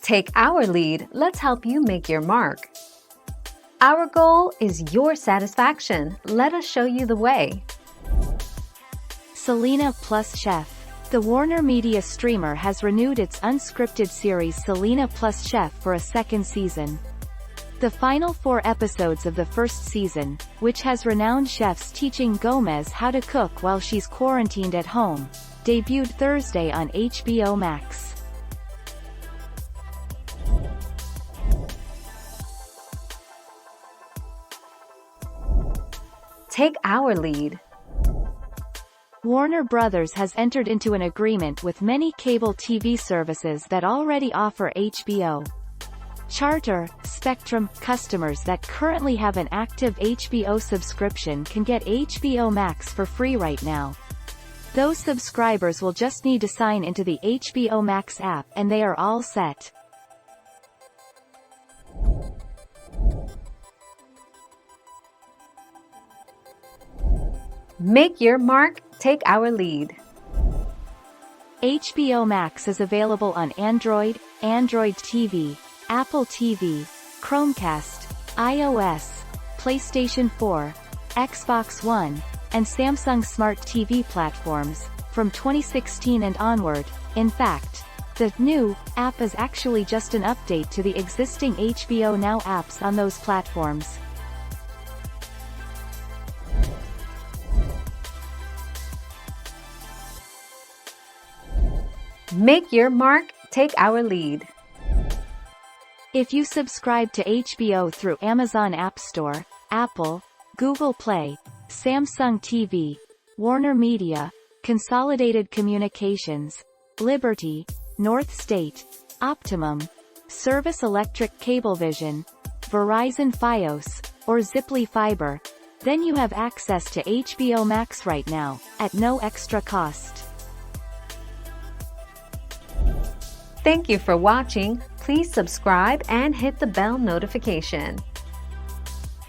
Take our lead, let's help you make your mark. Our goal is your satisfaction. Let us show you the way. Selena plus Chef. The Warner Media streamer has renewed its unscripted series Selena plus Chef for a second season. The final 4 episodes of the first season, which has renowned chefs teaching Gomez how to cook while she's quarantined at home, debuted Thursday on HBO Max. Take our lead. Warner Bros. Has entered into an agreement with many cable TV services that already offer HBO. Charter, Spectrum, customers that currently have an active HBO subscription can get HBO Max for free right now. Those subscribers will just need to sign into the HBO Max app and they are all set. Make your mark, take our lead. HBO Max is available on Android, Android TV, Apple TV, Chromecast, iOS, PlayStation 4, Xbox One, and Samsung Smart TV platforms, from 2016 and onward. In fact, the new app is actually just an update to the existing HBO Now apps on those platforms. Make your mark, take our lead. If you subscribe to HBO through Amazon App Store, Apple, Google Play, Samsung TV, Warner Media, Consolidated Communications, Liberty, North State, Optimum, Service Electric Cablevision, Verizon Fios, or Ziply Fiber, then you have access to HBO Max right now, at no extra cost. Thank you for watching. Please subscribe and hit the bell notification.